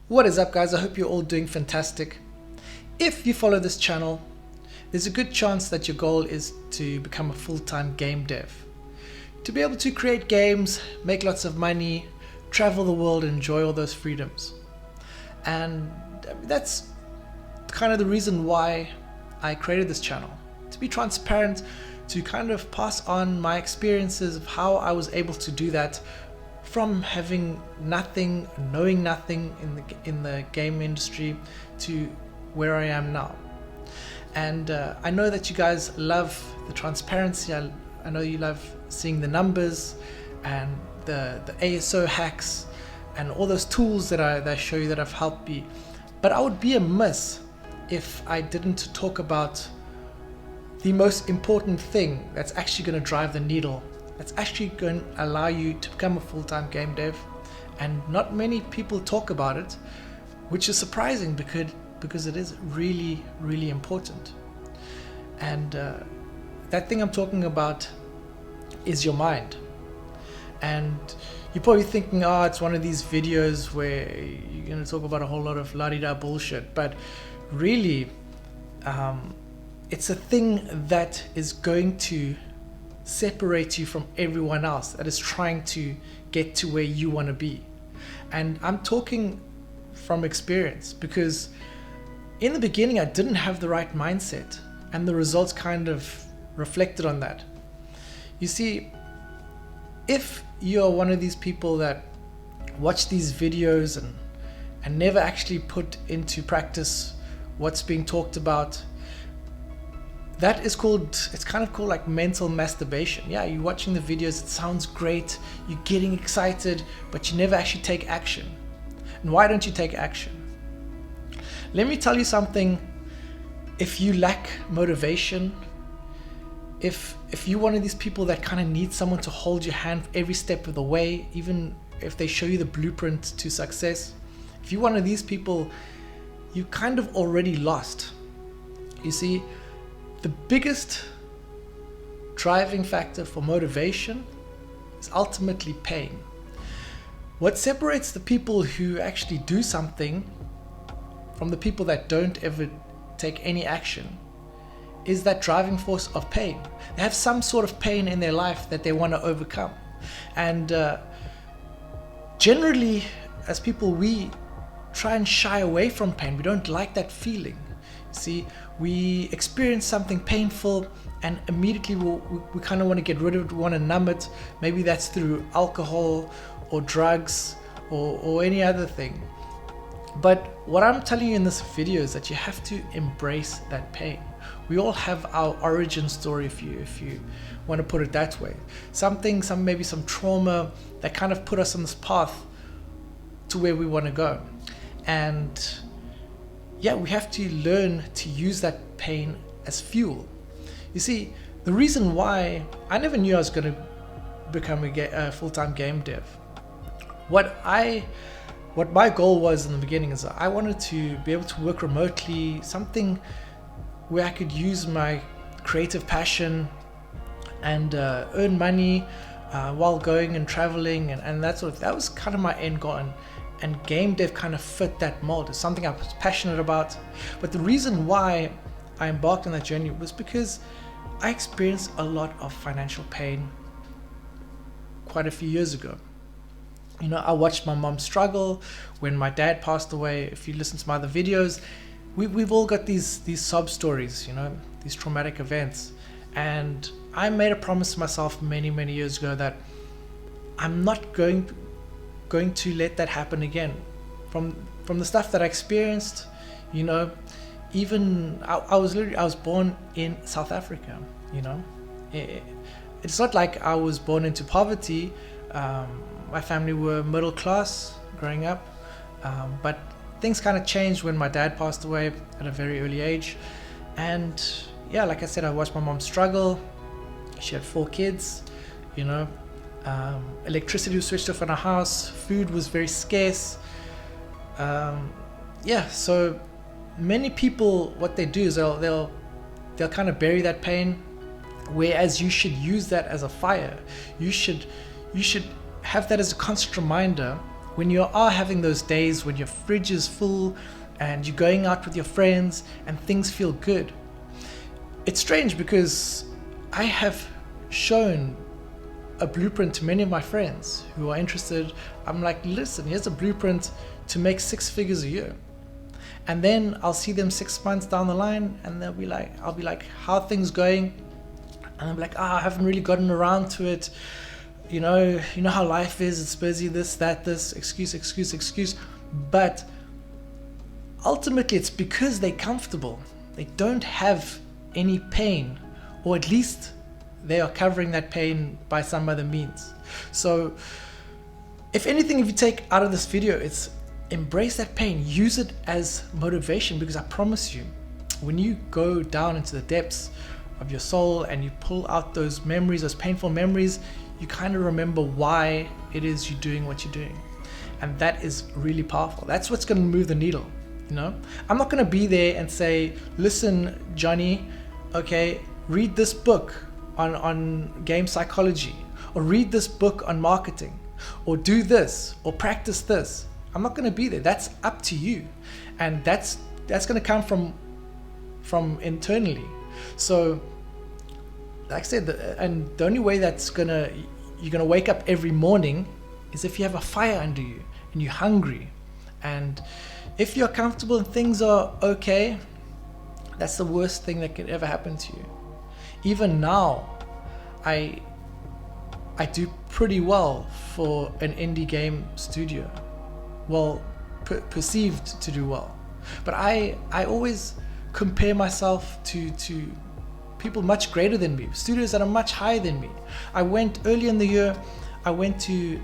What is up, guys? I hope you're all doing fantastic. If you follow this channel, there's a good chance that your goal is to become a full-time game dev. To be able to create games, make lots of money, travel the world, and enjoy all those freedoms. And that's kind of the reason why I created this channel. To be transparent, to kind of pass on my experiences of how I was able to do that from having nothing, knowing nothing in the game industry to where I am now. And I know that you guys love the transparency. I know you love seeing the numbers and the ASO hacks and all those tools that I show you that have helped me. But I would be amiss if I didn't talk about the most important thing that's actually going to drive the needle, that's actually going to allow you to become a full-time game dev. And not many people talk about it, which is surprising because it is really, really important. And that thing I'm talking about is your mind. And you're probably thinking, oh, it's one of these videos where you're going to talk about a whole lot of la-di-da bullshit. But really, it's a thing that is going to separate you from everyone else that is trying to get to where you want to be. And I'm talking from experience, because in the beginning I didn't have the right mindset, and the results kind of reflected on that. You see, if you're one of these people that watch these videos and never actually put into practice what's being talked about, that is called, it's kind of called like mental masturbation. Yeah, you're watching the videos, it sounds great, you're getting excited, but you never actually take action. And why don't you take action? Let me tell you something. If you lack motivation, if you're one of these people that kind of need someone to hold your hand every step of the way, even if they show you the blueprint to success, if you're one of these people, you kind of already lost. You see, the biggest driving factor for motivation is ultimately pain. What separates the people who actually do something from the people that don't ever take any action is that driving force of pain. They have some sort of pain in their life that they want to overcome. And generally, as people, we try and shy away from pain. We don't like that feeling. See, we experience something painful and immediately we kind of want to get rid of it, we want to numb it. Maybe that's through alcohol or drugs or any other thing. But what I'm telling you in this video is that you have to embrace that pain. We all have our origin story, if you want to put it that way. Maybe some trauma that kind of put us on this path to where we want to go. And yeah, we have to learn to use that pain as fuel. You see, the reason why I never knew I was going to become a full-time game dev. What my goal was in the beginning is I wanted to be able to work remotely, something where I could use my creative passion and earn money while going and traveling and that sort of. That was kind of my end goal. And game dev kind of fit that mold. It's something I was passionate about. But the reason why I embarked on that journey was because I experienced a lot of financial pain quite a few years ago. You know, I watched my mom struggle when my dad passed away. If you listen to my other videos, we've all got these sob stories, you know, these traumatic events. And I made a promise to myself many, many years ago that I'm not going to let that happen again. From the stuff that I experienced, you know, even I was born in South Africa, you know. It's not like I was born into poverty. My family were middle class growing up, but things kind of changed when my dad passed away at a very early age. And yeah, like I said, I watched my mom struggle. She had 4 kids, you know. Electricity was switched off in our house. Food was very scarce. Yeah, so many people, what they do is they'll kind of bury that pain, whereas you should use that as a fire. You should have that as a constant reminder when you are having those days when your fridge is full and you're going out with your friends and things feel good. It's strange because I have shown a blueprint to many of my friends who are interested. I'm like, listen, here's a blueprint to make 6 figures a year. And then I'll see them 6 months down the line and they'll be like, I'll be like, how are things going? And I'm like, I haven't really gotten around to it. You know how life is, it's busy, this, that, this, excuse. But ultimately it's because they're comfortable. They don't have any pain, or at least they are covering that pain by some other means. So if anything, if you take out of this video, it's embrace that pain, use it as motivation, because I promise you, when you go down into the depths of your soul and you pull out those memories, those painful memories, you kind of remember why it is you're doing what you're doing. And that is really powerful. That's what's going to move the needle. I'm not going to be there and say, listen, Johnny, okay, read this book on game psychology, or read this book on marketing, or do this, or practice this. I'm not going to be there. That's up to you. And that's going to come from internally. So like I said, and the only way you're gonna wake up every morning is if you have a fire under you and you're hungry. And if you're comfortable and things are okay, that's the worst thing that could ever happen to you. Even now, I do pretty well for an indie game studio. Well, perceived to do well. But I always compare myself to people much greater than me, studios that are much higher than me. Early in the year, I went to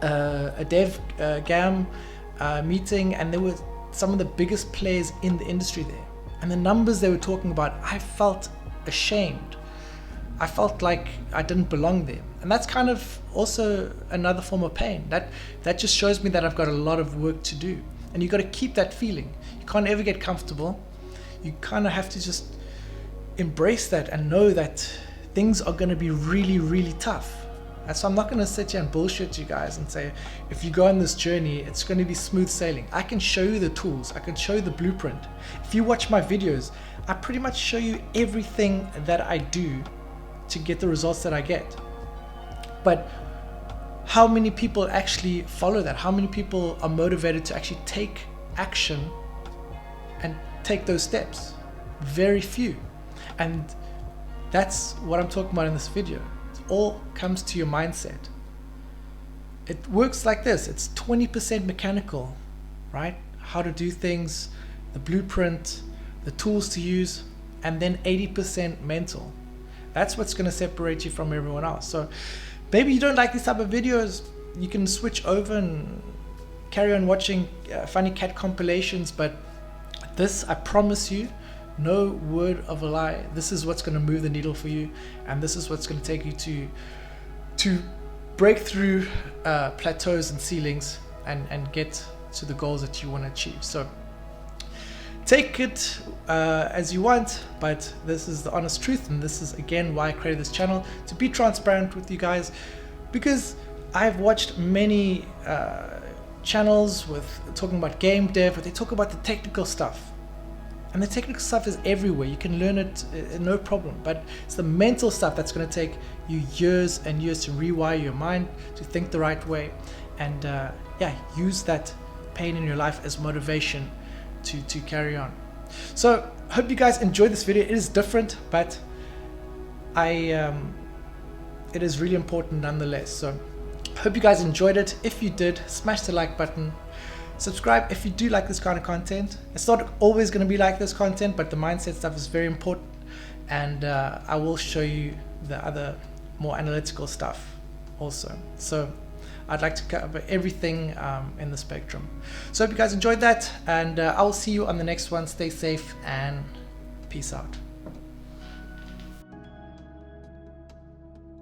a dev GAM meeting, and there were some of the biggest players in the industry there. And the numbers they were talking about, I felt ashamed. I felt like I didn't belong there. And that's kind of also another form of pain. That just shows me that I've got a lot of work to do. And you've got to keep that feeling. You can't ever get comfortable. You kind of have to just embrace that and know that things are going to be really, really tough. And so I'm not going to sit here and bullshit you guys and say, if you go on this journey, it's going to be smooth sailing. I can show you the tools. I can show you the blueprint. If you watch my videos, I pretty much show you everything that I do to get the results that I get. But how many people actually follow that? How many people are motivated to actually take action and take those steps? Very few. And that's what I'm talking about in this video. It all comes to your mindset. It works like this. It's 20% mechanical, right? How to do things, the blueprint, the tools to use, and then 80% mental. That's what's going to separate you from everyone else. So maybe you don't like these type of videos, you can switch over and carry on watching funny cat compilations, but this, I promise you, no word of a lie, this is what's going to move the needle for you, and this is what's going to take you to break through plateaus and ceilings and get to the goals that you want to achieve. So take it as you want, but this is the honest truth, and this is again why I created this channel, to be transparent with you guys, because I've watched many channels with talking about game dev, but they talk about the technical stuff. And the technical stuff is everywhere. You can learn it no problem, but it's the mental stuff that's going to take you years and years to rewire your mind, to think the right way, and use that pain in your life as motivation to carry on. So hope you guys enjoyed this video. It is different, but it is really important nonetheless. So hope you guys enjoyed it. If you did, smash the like button. Subscribe if you do like this kind of content. It's not always going to be like this content, but the mindset stuff is very important, and I will show you the other more analytical stuff also. So I'd like to cover everything in the spectrum. So hope you guys enjoyed that, and I will see you on the next one. Stay safe and peace out.